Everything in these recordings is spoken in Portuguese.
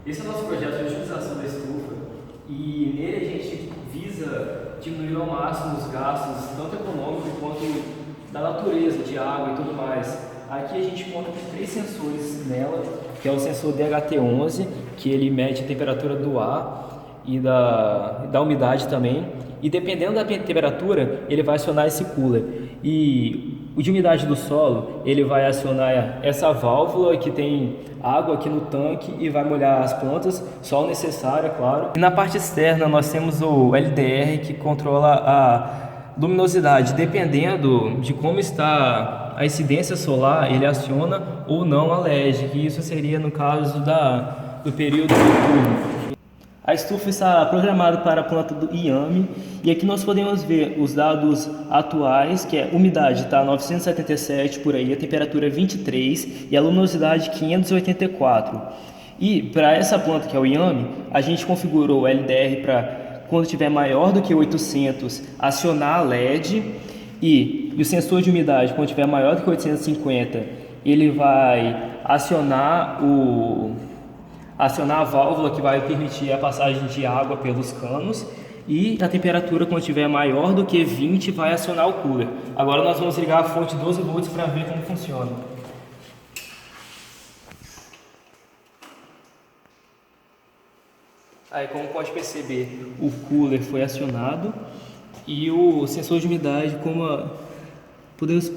Esse é o nosso projeto de utilização da estufa e nele a gente visa diminuir ao máximo os gastos, tanto econômicos quanto da natureza, de água e tudo mais. Aqui a gente conta com 3 sensores nela, que é o sensor DHT11, que ele mede a temperatura do ar e da umidade também. E dependendo da temperatura, ele vai acionar esse cooler. E o de umidade do solo, ele vai acionar essa válvula que tem água aqui no tanque e vai molhar as plantas, só o necessário, é claro. E na parte externa nós temos o LDR que controla a luminosidade. Dependendo de como está a incidência solar, ele aciona ou não a LED, que isso seria no caso do período noturno. A estufa está programada para a planta do inhame e aqui nós podemos ver os dados atuais, que é a umidade está 977 por aí, a temperatura 23 e a luminosidade 584. E para essa planta que é o inhame, a gente configurou o LDR para quando tiver maior do que 800 acionar a LED e o sensor de umidade quando tiver maior do que 850 ele vai acionar a válvula que vai permitir a passagem de água pelos canos e a temperatura quando estiver maior do que 20 vai acionar o cooler. Agora nós vamos ligar a fonte 12 volts para ver como funciona. Aí, como pode perceber, o cooler foi acionado e o sensor de umidade, podemos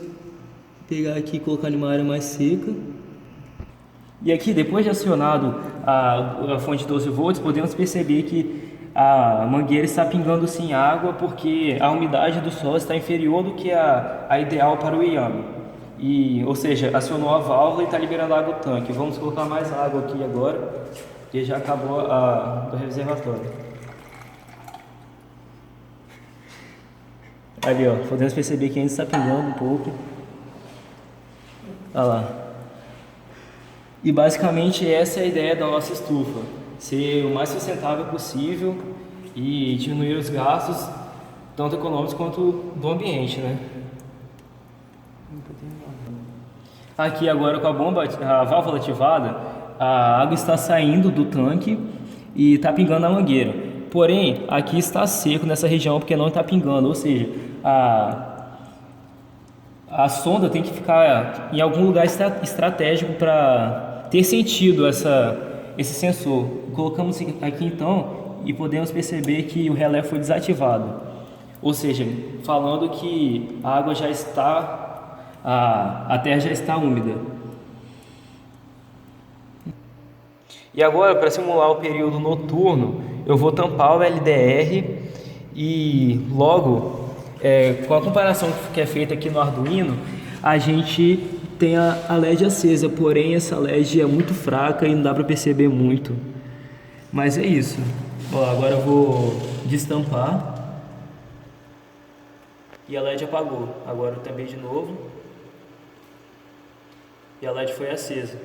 pegar aqui e colocar em uma área mais seca. E aqui, depois de acionado a fonte de 12 volts, podemos perceber que a mangueira está pingando sim água porque a umidade do solo está inferior do que a ideal para o inhame. Ou seja, acionou a válvula e está liberando água do tanque. Vamos colocar mais água aqui agora, que já acabou do reservatório. Ali, ó, podemos perceber que ainda está pingando um pouco. Olha lá. E basicamente essa é a ideia da nossa estufa, ser o mais sustentável possível e diminuir os gastos, tanto econômicos quanto do ambiente, né? Aqui agora com a válvula ativada, a água está saindo do tanque e está pingando na mangueira. Porém, aqui está seco nessa região porque não está pingando, ou seja, a sonda tem que ficar em algum lugar estratégico para ter sentido esse sensor. Colocamos aqui então e podemos perceber que o relé foi desativado. Ou seja, falando que a água já está, a terra já está úmida. E agora, para simular o período noturno, eu vou tampar o LDR e logo, com a comparação que é feita aqui no Arduino, a gente tem a LED acesa, porém essa LED é muito fraca e não dá para perceber muito. Mas é isso. Ó, agora eu vou destampar. E a LED apagou. Agora eu tampei de novo. E a LED foi acesa.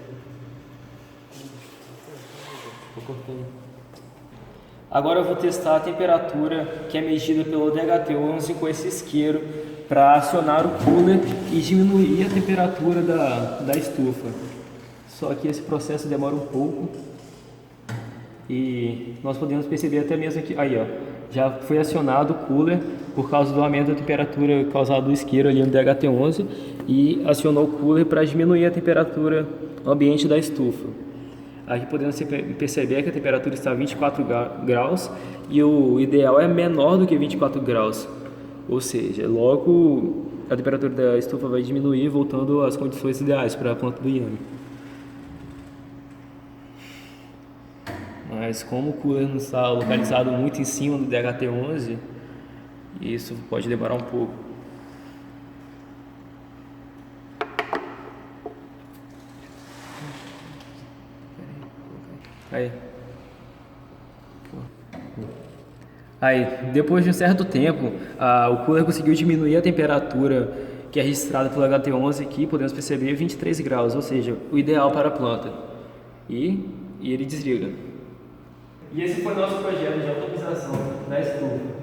Agora eu vou testar a temperatura que é medida pelo DHT11 com esse isqueiro para acionar o cooler e diminuir a temperatura da estufa. Só que esse processo demora um pouco e nós podemos perceber até mesmo que aí, ó, já foi acionado o cooler por causa do aumento da temperatura causado do isqueiro ali no DHT11 e acionou o cooler para diminuir a temperatura ambiente da estufa. Aqui podemos perceber que a temperatura está a 24 graus e o ideal é menor do que 24 graus. Ou seja, logo a temperatura da estufa vai diminuir, voltando às condições ideais para a planta do inhame. Mas como o cooler não está localizado muito em cima do DHT11, isso pode demorar um pouco. Aí, depois de um certo tempo, o cooler conseguiu diminuir a temperatura que é registrada pelo HT11 aqui, podemos perceber 23 graus, ou seja, o ideal para a planta. E ele desliga. E esse foi o nosso projeto de automatização da estufa.